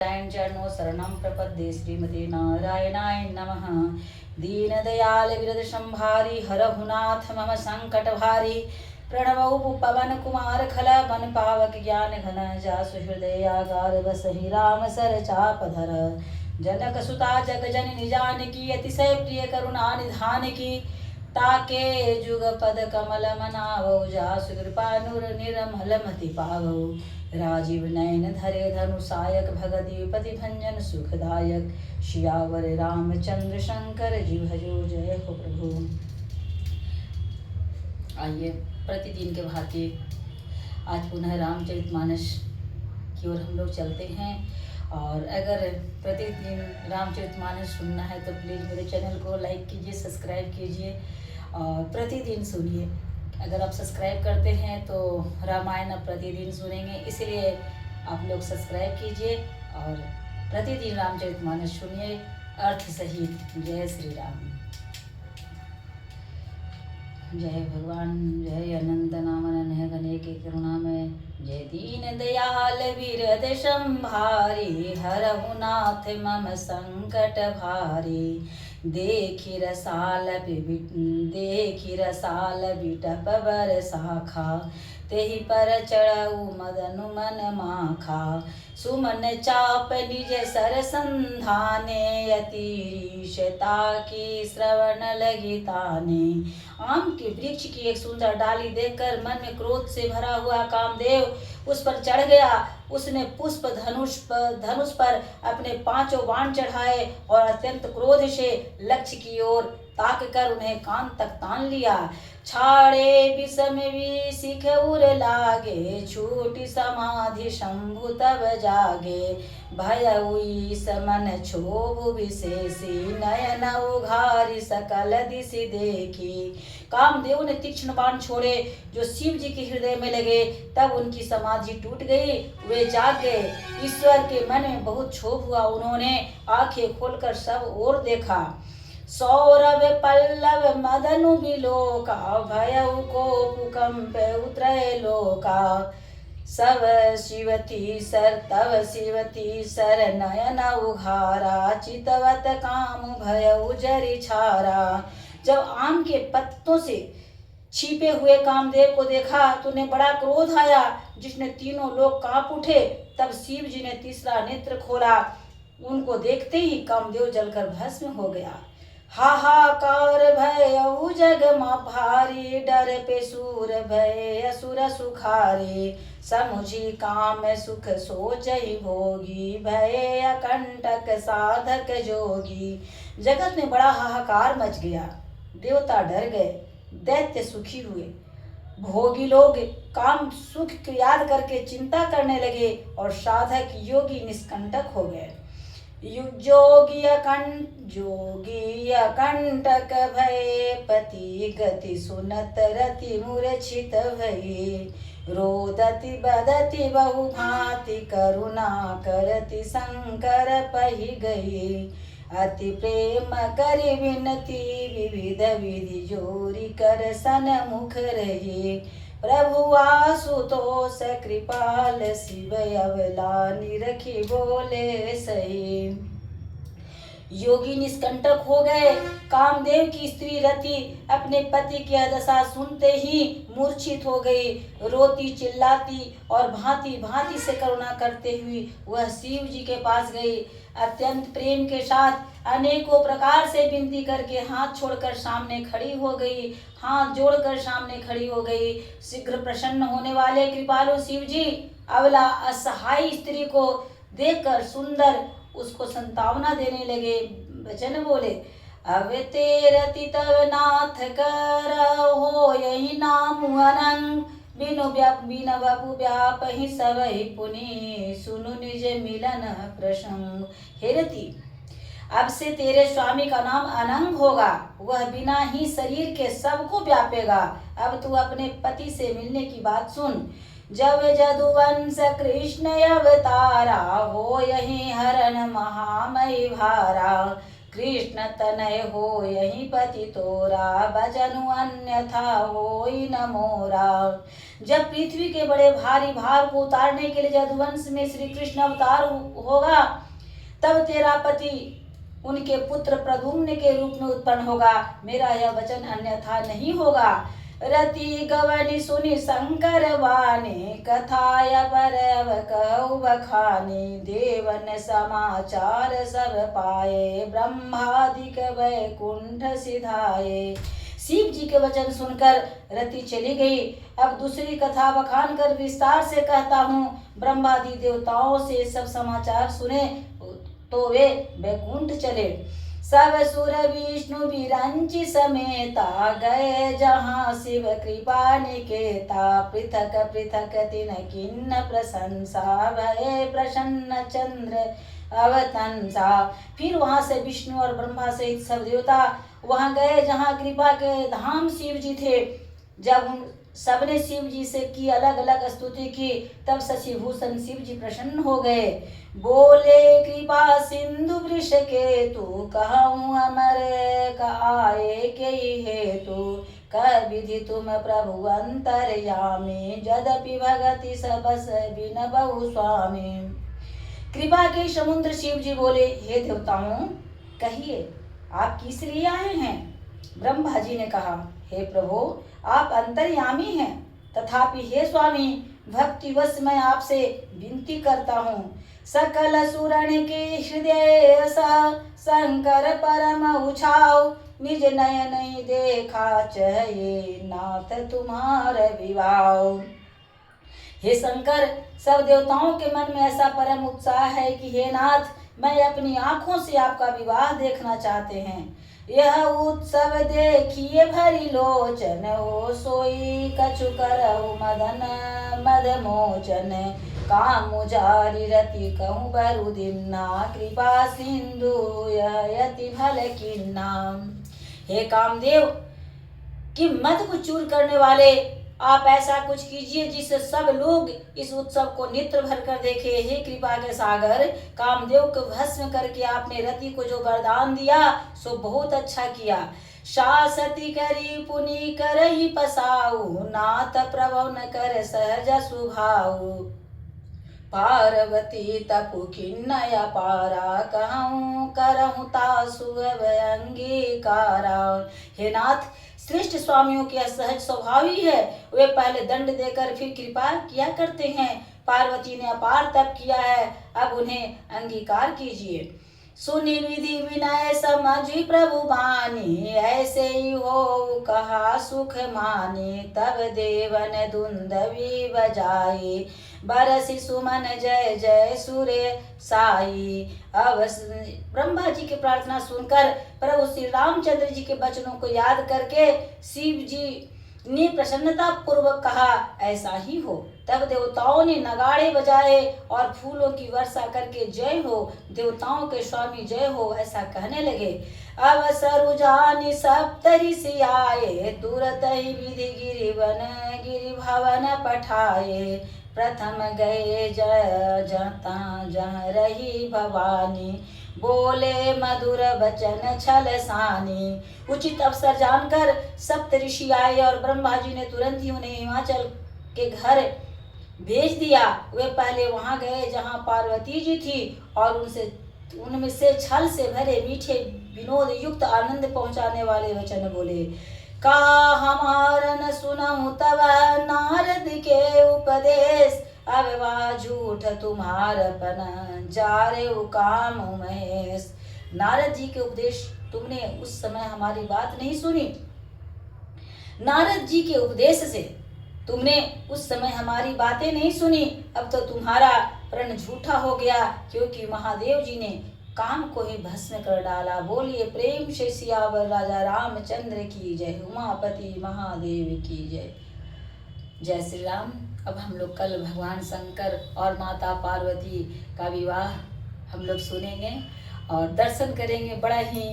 चरणों शरणं प्रपद्ये श्रीमते नारायणाय नमः। दीनदयाल विरद संभारी हरहु नाथ मम संकट भारी। प्रणवौ पवन कुमार खल मन पावक ज्ञान घन जासु हृदयागार बसहि राम सर चाप धर। जनक सुता जग जननी जानकी अतिशय प्रिय करुणा निधान की। ताके जुग पद कमल मनावो जासु कृपा नूर निर्मल मति पावो। राजीव नयन धरे धनुषायक भगत पति भंजन सुखदायक। शियावर रामचंद्र शंकर जी भजो जय हो प्रभु। आइए प्रतिदिन के भांति आज पुनः रामचरितमानस की ओर हम लोग चलते हैं। और अगर प्रतिदिन रामचरितमानस सुनना है तो प्लीज़ मेरे चैनल को लाइक कीजिए, सब्सक्राइब कीजिए और प्रतिदिन सुनिए। अगर आप सब्सक्राइब करते हैं तो रामायण आप प्रतिदिन सुनेंगे, इसलिए आप लोग सब्सक्राइब कीजिए और प्रतिदिन रामचरितमानस सुनिए अर्थ सहित। जय श्री राम। जय भगवान, जय अनंत नाम अनन्य गणे के करुणा में। जय दीन दयाल विरद संभारी हरहु नाथ मम संकट भारी। देखि रसाल बिटप बर शाखा तेहि पर चढ़ऊ मदनु मन माखा। सुमन चाप निज सर संधाने अतिशता की श्रवण लगी ताने। आम के वृक्ष की एक सुंदर डाली देखकर मन में क्रोध से भरा हुआ कामदेव उस पर चढ़ गया। उसने पुष्प धनुष पर अपने 5 बाण चढ़ाए और अत्यंत क्रोध से लक्ष्य की ओर ताक कर उन्हें कान तक तान लिया। छाड़े विषम विशिख उर लागे छूटी समाधि शंभु तब जागे। भय हुई समन क्षोभ विशेषी नयन उघारी सकल दिशि देखी। कामदेव ने तीक्ष्ण बाण छोड़े जो शिव जी के हृदय में लगे, तब उनकी समाधि टूट गई, वे जाग गए। ईश्वर के मन में बहुत क्षोभ हुआ, उन्होंने आंखें खोलकर सब ओर देखा। सौरभ पल्लव मदनु बिलोका भयउ कोप कंप उतरय लोका। सब शिवती सर तव शिवती सर नयन उघारा चितवत काम भयउ जरि छारा। जब आम के पत्तों से छिपे हुए कामदेव को देखा तो उन्हें बड़ा क्रोध आया, जिसने तीनों लोग कांप उठे। तब शिव जी ने तीसरा नेत्र खोला, उनको देखते ही कामदेव जलकर भस्म हो गया। हाहाकार भयउ जग मा भारी डर पे सूर भय असुर सुखारी। समुझी काम सुख सोचहि भोगी भय अकंटक साधक जोगी। जगत में बड़ा हाहाकार मच गया, देवता डर गए, दैत्य सुखी हुए, भोगी लोग काम सुख को याद करके चिंता करने लगे और साधक योगी निष्कंटक हो गए। जोगी अकंटक भय पति गति सुनत रति मूर्छित भई। रोदति बदति बहु भांति करुणा करति शंकर पहि गई। अति प्रेम करि विनती विविध विधि जोरी कर सन्मुख रही। प्रभु आशुतोष कृपाल शिव अवला निरखी बोले सही। योगी निष्कंटक हो गए। कामदेव की स्त्री रति अपने पति की अदशा सुनते ही मूर्छित हो गई। रोती चिल्लाती और भांति भांति से करुणा करते हुए वह शिव जी के पास गई। अत्यंत प्रेम के साथ अनेकों प्रकार से विनती करके हाथ छोड़कर सामने खड़ी हो गई, हाथ जोड़कर सामने खड़ी हो गई। शीघ्र प्रसन्न होने वाले कृपालु शिव जी अबला असहाय स्त्री को देखकर सुंदर उसको संतावना देने लगे। वचन बोले, अब तेरति तव नाथ कर हो यही नाम अनंग। बिनु बपु व्यापहि सबहि पुनि सुनु निज मिलन प्रसंग। हे रति, अब से तेरे स्वामी का नाम अनंग होगा, वह बिना ही शरीर के सबको व्यापेगा। अब तू अपने पति से मिलने की बात सुन। जब जदुवंश कृष्ण अवतारा हो यही हरण महामयी भारा। कृष्ण तनय हो यही पति तोरा, भजनु अन्यथा होई न मोरा। जब पृथ्वी के बड़े भारी भार को उतारने के लिए यदुवंश में श्री कृष्ण अवतार होगा, तब तेरा पति उनके पुत्र प्रद्युम्न के रूप में उत्पन्न होगा, मेरा यह वचन अन्यथा नहीं होगा। रति गवनि सुनि शंकर वाणी, कथाय परव कहु बखानी। देवन समाचार सब पाए, ब्रह्मादिक वैकुंठ सिधाए। शिव जी के वचन सुनकर रति चली गई। अब दूसरी कथा बखान कर विस्तार से कहता हूँ। ब्रह्मादि देवताओं से सब समाचार सुने तो वे वैकुंठ चले। सब सुर विष्णु विरंचि समेता, गए जहाँ शिव कृपा निकेता। पृथक पृथक तिन किन्न प्रशंसा, भये प्रसन्न चंद्र अवतंसा। फिर वहां से विष्णु और ब्रह्मा सहित सब देवता वहां गए जहाँ कृपा के धाम शिव जी थे। जब उन सबने शिव जी से की अलग अलग स्तुति की, तब शशिभूषण शिव जी प्रसन्न हो गए। बोले कृपा सिंधु वृष के तू, कहूँ अमर का आए के हेतु। कह विधि तुम प्रभु अंतर्यामी, जदपि भगति सबस बिन बहु स्वामी। कृपा के समुद्र शिव जी बोले, हे देवताओं कहिए आप किस लिए आए हैं। ब्रह्मा जी ने कहा, हे प्रभु आप अंतर्यामी हैं, तथापि हे स्वामी भक्तिवश मैं आपसे विनती करता हूँ। सकल सुरण के हृदय सा, शंकर परम उछाओ। निज नयन देखा चाहिए, नाथ तुम्हारा विवाह। हे शंकर, सब देवताओं के मन में ऐसा परम उत्साह है कि हे नाथ, मैं अपनी आंखों से आपका विवाह देखना चाहते हैं। यह उत्सव देखिए भरी लोचन, हो सोई कछु करहु मदन मद मोचन। काम जारी रति कहूँ बरु दिन्ना, कृपा सिंधु यति भल किन्ना। हे कामदेव, कि मद को चूर करने वाले, आप ऐसा कुछ कीजिए जिससे सब लोग इस उत्सव को नेत्र भर कर देखे। हे कृपा के सागर, कामदेव को भस्म करके आपने रति को जो वरदान दिया सो बहुत अच्छा किया। शासती करी पुनि करहि पसाऊ, नाथ प्रभु न कर सहज सुभाऊ। पार्वती तपु खिन्न पारा, कहूँ करहु तासु अंगीकारा। हे नाथ, श्रेष्ठ स्वामियों के सहज स्वभाव ही है, वे पहले दंड देकर फिर कृपा किया करते हैं। पार्वती ने अपार तप किया है, अब उन्हें अंगीकार कीजिए। सुनि विधि विनय समझि प्रभु बानी, ऐसे ही हो कहा सुख मानी। तब देवन दुंदवी बजाई, बरसी सुमन जय जय सूर्य साई। अब ब्रह्मा जी की प्रार्थना सुनकर प्रभु श्री रामचंद्र जी के वचनों को याद करके शिव जी ने प्रसन्नता पूर्वक कहा, ऐसा ही हो। तब देवताओं ने नगाड़े बजाए और फूलों की वर्षा करके जय हो, देवताओं के स्वामी जय हो ऐसा कहने लगे। अब सरुजानि सप्तऋषि आए, तुरत ही विधि गिरि भवन पठाए। प्रथम गए जता जहाँ रही भवानी, बोले मधुर वचन छल सानी। उचित अवसर जानकर सप्त ऋषि आए और ब्रह्मा जी ने तुरंत ही उन्हें हिमाचल के घर भेज दिया। वे पहले वहां गए जहां पार्वती जी थी और उनमें से छल से भरे मीठे विनोद युक्त आनंद पहुंचाने वाले वचन बोले। का हमारा न सुनहु तब नारद के उपदेश, अब वह झूठ तुम्हारपन जारे काम महेश। नारद जी के उपदेश तुमने उस समय हमारी बात नहीं सुनी। नारद जी के उपदेश से तुमने उस समय हमारी बातें नहीं सुनी। अब तो तुम्हारा प्रण झूठा हो गया, क्योंकि महादेव जी ने काम को ही भस्म कर डाला। बोलिए प्रेम से सियावर राजा रामचंद्र की जय, उमापति महादेव की जय। जय श्री राम। अब हम लोग कल भगवान शंकर और माता पार्वती का विवाह हम लोग सुनेंगे और दर्शन करेंगे। बड़ा ही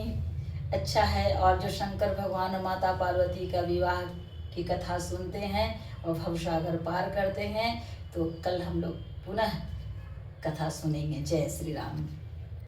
अच्छा है। और जो शंकर भगवान और माता पार्वती का विवाह की कथा सुनते हैं और भवसागर पार करते हैं, तो कल हम लोग पुनः कथा सुनेंगे। जय श्री राम।